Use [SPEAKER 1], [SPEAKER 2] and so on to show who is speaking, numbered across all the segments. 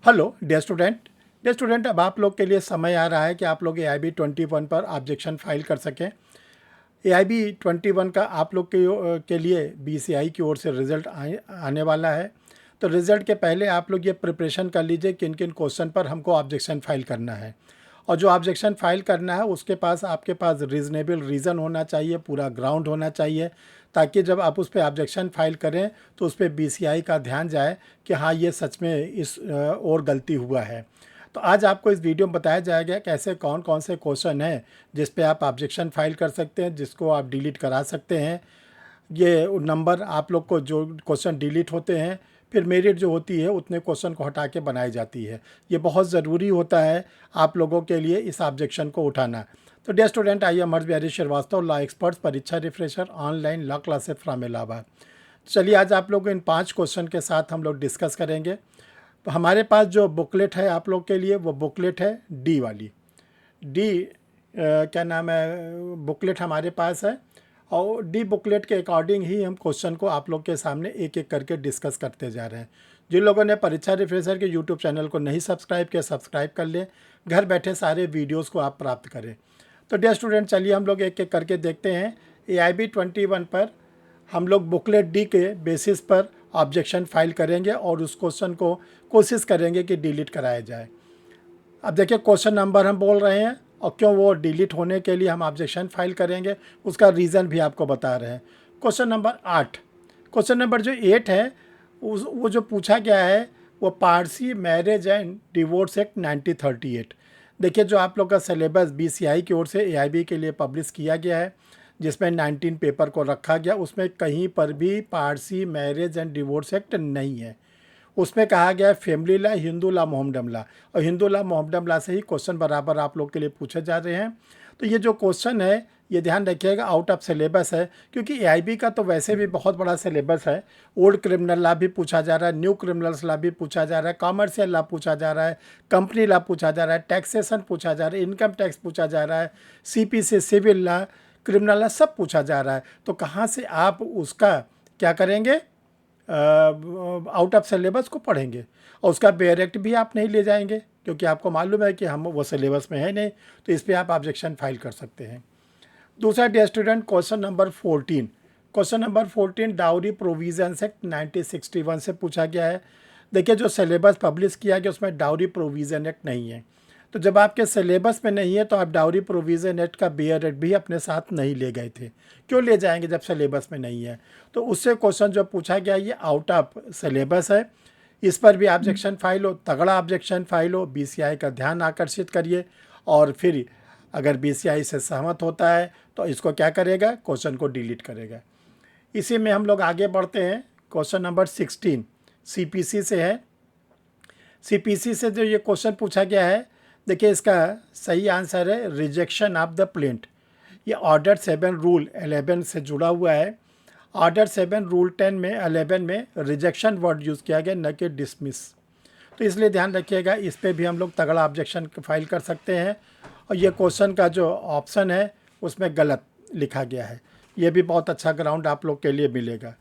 [SPEAKER 1] Hello dear student, अब आप लोग के लिए समय आ रहा है कि आप लोग AIB 21 पर ऑब्जेक्शन फाइल कर सकें। AIB 21 का आप लोग के लिए BCI की ओर से रिज़ल्ट आने वाला है। तो रिज़ल्ट के पहले आप लोग ये प्रिपरेशन कर लीजिए किन किन क्वेश्चन पर हमको ऑब्जेक्शन फाइल करना है, और जो ऑब्जेक्शन फाइल करना है उसके पास आपके पास रीज़नेबल रीज़न होना चाहिए, पूरा ग्राउंड होना चाहिए, ताकि जब आप उस पर ऑब्जेक्शन फाइल करें तो उस पर BCI का ध्यान जाए कि हाँ ये सच में इस और गलती हुआ है। तो आज आपको इस वीडियो में बताया जाएगा कि ऐसे कौन कौन से क्वेश्चन हैं जिस पे आप ऑब्जेक्शन फाइल कर सकते हैं, जिसको आप डिलीट करा सकते हैं। ये नंबर आप लोग को जो क्वेश्चन डिलीट होते हैं, फिर मेरिट जो होती है उतने क्वेश्चन को हटा के बनाई जाती है। ये बहुत ज़रूरी होता है आप लोगों के लिए इस ऑब्जेक्शन को उठाना। तो dear student, I am Harsh Bihari Shrivastava, law experts, Pariksha refresher, online law classes from Allahabad. चलिए आज आप लोग इन 5 क्वेश्चन के साथ हम लोग डिस्कस करेंगे। तो हमारे पास जो बुकलेट है आप लोग के लिए, वो बुकलेट है डी वाली। डी क्या नाम है, बुकलेट हमारे पास है, और डी बुकलेट के अकॉर्डिंग ही हम क्वेश्चन को आप लोग के सामने एक एक करके डिस्कस करते जा रहे हैं। जिन लोगों ने परीक्षा रिफ्रेशर के यूट्यूब चैनल को नहीं सब्सक्राइब किया, सब्सक्राइब कर लें, घर बैठे सारे वीडियोस को आप प्राप्त करें। तो डियर स्टूडेंट, चलिए हम लोग एक एक करके देखते हैं। AIB 21 पर हम लोग बुकलेट डी के बेसिस पर ऑब्जेक्शन फाइल करेंगे और उस क्वेश्चन को कोशिश करेंगे कि डिलीट कराया जाए। अब देखिए क्वेश्चन नंबर हम बोल रहे हैं, और क्यों वो डिलीट होने के लिए हम ऑब्जेक्शन फाइल करेंगे उसका रीज़न भी आपको बता रहे हैं। क्वेश्चन नंबर 8, क्वेश्चन नंबर जो 8 है वो जो पूछा गया है वो Parsi marriage and divorce act 1938। देखिए जो आप लोग का सिलेबस BCI की ओर से AIB के लिए पब्लिश किया गया है, जिसमें 19 पेपर को रखा गया, उसमें कहीं पर भी Parsi marriage and divorce act नहीं है। उसमें कहा गया है family law, Hindu law, Mohammedan law, और हिंदू लॉ मोहम्मडन लॉ से ही क्वेश्चन बराबर आप लोग के लिए पूछे जा रहे हैं। तो ये जो क्वेश्चन है ये ध्यान रखिएगा आउट ऑफ सिलेबस है, क्योंकि AIB का तो वैसे भी बहुत बड़ा सिलेबस है। ओल्ड क्रिमिनल लॉ भी पूछा जा रहा है, न्यू क्रिमिनल्स लॉ भी पूछा जा रहा है, कॉमर्शियल लॉ पूछा जा रहा है, कंपनी लॉ पूछा जा रहा है, टैक्सेशन पूछा जा रहा है, इनकम टैक्स पूछा जा रहा है, CPC, civil law, criminal law सब पूछा जा रहा है। तो कहाँ से आप उसका क्या करेंगे, आउट ऑफ सिलेबस को पढ़ेंगे, और उसका बेयर एक्ट भी आप नहीं ले जाएंगे, क्योंकि आपको मालूम है कि हम वो सिलेबस में है नहीं। तो इस पर आप ऑब्जेक्शन फाइल कर सकते हैं। दूसरा dear student, question number 14, question number 14 dowry provisions act 1961 से पूछा गया है। देखिए जो सिलेबस पब्लिश किया गया उसमें डाउरी प्रोविज़न एक्ट नहीं है। तो जब आपके सिलेबस में नहीं है तो आप डाउरी प्रोविज़न एक्ट का बेयर एक्ट भी अपने साथ नहीं ले गए थे। क्यों ले जाएंगे जब सिलेबस में नहीं है? तो उससे क्वेश्चन जो पूछा गया ये आउट ऑफ सिलेबस है। इस पर भी ऑब्जेक्शन फाइल हो, तगड़ा ऑब्जेक्शन फाइल हो, BCI का ध्यान आकर्षित करिए, और फिर अगर BCI से सहमत होता है तो इसको क्या करेगा, क्वेश्चन को डिलीट करेगा। इसी में हम लोग आगे बढ़ते हैं। क्वेश्चन नंबर 16 CPC से है। CPC से जो ये क्वेश्चन पूछा गया है, देखिए इसका सही आंसर है रिजेक्शन ऑफ द प्लेंट। ये ऑर्डर 7 रूल 11 से जुड़ा हुआ है। ऑर्डर 7 रूल 10 में 11 में रिजेक्शन वर्ड यूज़ किया गया, न कि डिसमिस। तो इसलिए ध्यान रखिएगा, इस पे भी हम लोग तगड़ा ऑब्जेक्शन फाइल कर सकते हैं। और ये क्वेश्चन का जो ऑप्शन है उसमें गलत लिखा गया है। ये भी बहुत अच्छा ग्राउंड आप लोग के लिए मिलेगा।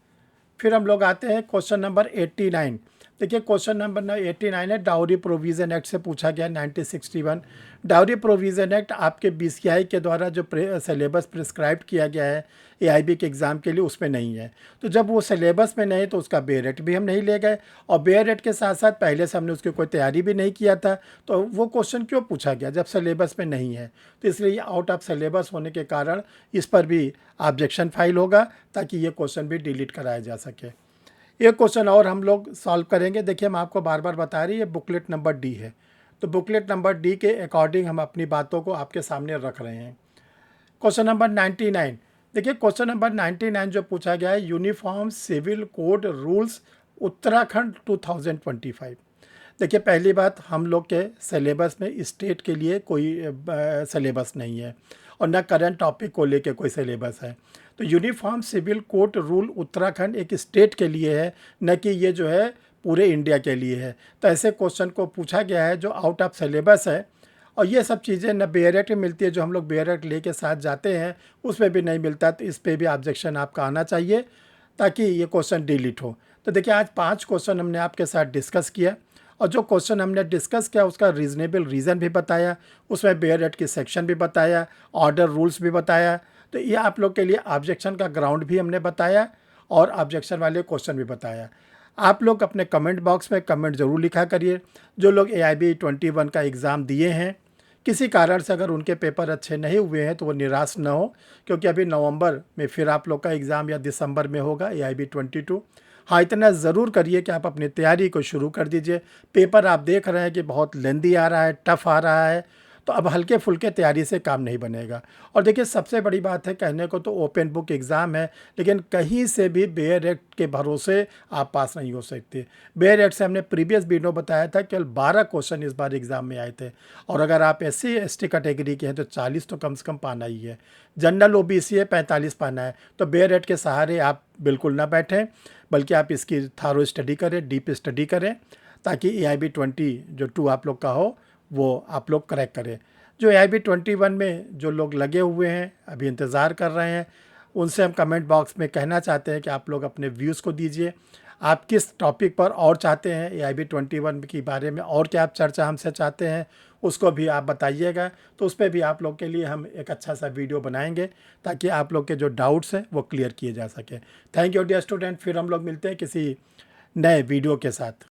[SPEAKER 1] फिर हम लोग आते हैं क्वेश्चन नंबर 89। देखिए क्वेश्चन नंबर 89 है डाउरी प्रोविज़न एक्ट से पूछा गया 1961। डाउरी प्रोविज़न एक्ट आपके BCI के द्वारा जो सिलेबस प्रिस्क्राइब किया गया है AIB के एग्ज़ाम के लिए उसमें नहीं है। तो जब वो सिलेबस में नहीं तो उसका बेयर एक्ट भी हम नहीं ले गए, और बेयर एक्ट के साथ साथ पहले से हमने उसकी कोई तैयारी भी नहीं किया था। तो वो क्वेश्चन क्यों पूछा गया जब सिलेबस में नहीं है? तो इसलिए ये आउट ऑफ सिलेबस होने के कारण इस पर भी ऑब्जेक्शन फाइल होगा, ताकि ये क्वेश्चन भी डिलीट कराया जा सके। एक क्वेश्चन और हम लोग सॉल्व करेंगे। देखिए हम आपको बार बार बता रही है बुकलेट नंबर डी है, तो बुकलेट नंबर डी के अकॉर्डिंग हम अपनी बातों को आपके सामने रख रहे हैं। क्वेश्चन नंबर 99, देखिए क्वेश्चन नंबर 99 जो पूछा गया है uniform civil code rules Uttarakhand 2025। देखिए पहली बात, हम लोग के सिलेबस में स्टेट के लिए कोई सिलेबस नहीं है, और न करंट टॉपिक को लेके कोई सिलेबस है। तो uniform civil code rule Uttarakhand एक स्टेट के लिए है, न कि ये जो है पूरे इंडिया के लिए है। तो ऐसे क्वेश्चन को पूछा गया है जो आउट ऑफ सिलेबस है, और ये सब चीज़ें न बेयर एक्ट में मिलती है, जो हम लोग बेयर एक्ट लेके साथ जाते हैं उसमें भी नहीं मिलता। तो इस पर भी ऑब्जेक्शन आपका आना चाहिए ताकि ये क्वेश्चन डिलीट हो। तो देखिए आज 5 क्वेश्चन हमने आपके साथ डिस्कस किया, और जो क्वेश्चन हमने डिस्कस किया उसका रीज़नेबल रीज़न भी बताया, उसमें बेयर रेट की सेक्शन भी बताया, ऑर्डर रूल्स भी बताया। तो ये आप लोग के लिए ऑब्जेक्शन का ग्राउंड भी हमने बताया और ऑब्जेक्शन वाले क्वेश्चन भी बताया। आप लोग अपने कमेंट बॉक्स में कमेंट ज़रूर लिखा करिए। जो लोग AIB 21 का एग्ज़ाम दिए हैं, किसी कारण से अगर उनके पेपर अच्छे नहीं हुए हैं तो वो निराश न हो, क्योंकि अभी नवंबर में फिर आप लोग का एग्ज़ाम या दिसंबर में होगा AIB 22। हाँ, इतना ज़रूर करिए कि आप अपनी तैयारी को शुरू कर दीजिए। पेपर आप देख रहे हैं कि बहुत लेंदी आ रहा है, टफ़ आ रहा है, तो अब हल्के फुल्के तैयारी से काम नहीं बनेगा। और देखिए सबसे बड़ी बात है, कहने को तो ओपन बुक एग्ज़ाम है, लेकिन कहीं से भी बेयर एक्ट के भरोसे आप पास नहीं हो सकते। बेयर एक्ट से हमने प्रीवियस वीडियो बताया था केवल 12 क्वेश्चन इस बार एग्ज़ाम में आए थे, और अगर आप SC ST कैटेगरी के हैं तो 40 तो कम से कम पाना ही है। जनरल OBC है 45 पाना है। तो बेयर एक्ट के सहारे आप बिल्कुल ना बैठें, बल्कि आप इसकी थारो स्टडी करें, डीप स्टडी करें, ताकि AIB 22 आप लोग का हो वो आप लोग करेक्ट करें। जो AIB 21 में जो लोग लगे हुए हैं, अभी इंतज़ार कर रहे हैं, उनसे हम कमेंट बॉक्स में कहना चाहते हैं कि आप लोग अपने व्यूज़ को दीजिए। आप किस टॉपिक पर और चाहते हैं, AIB 21 के बारे में और क्या आप चर्चा हमसे चाहते हैं, उसको भी आप बताइएगा। तो उस पर भी आप लोग के लिए हम एक अच्छा सा वीडियो बनाएंगे, ताकि आप लोग के जो डाउट्स हैं वो क्लियर किए जा सके। Thank you dear student. फिर हम लोग मिलते हैं किसी नए वीडियो के साथ।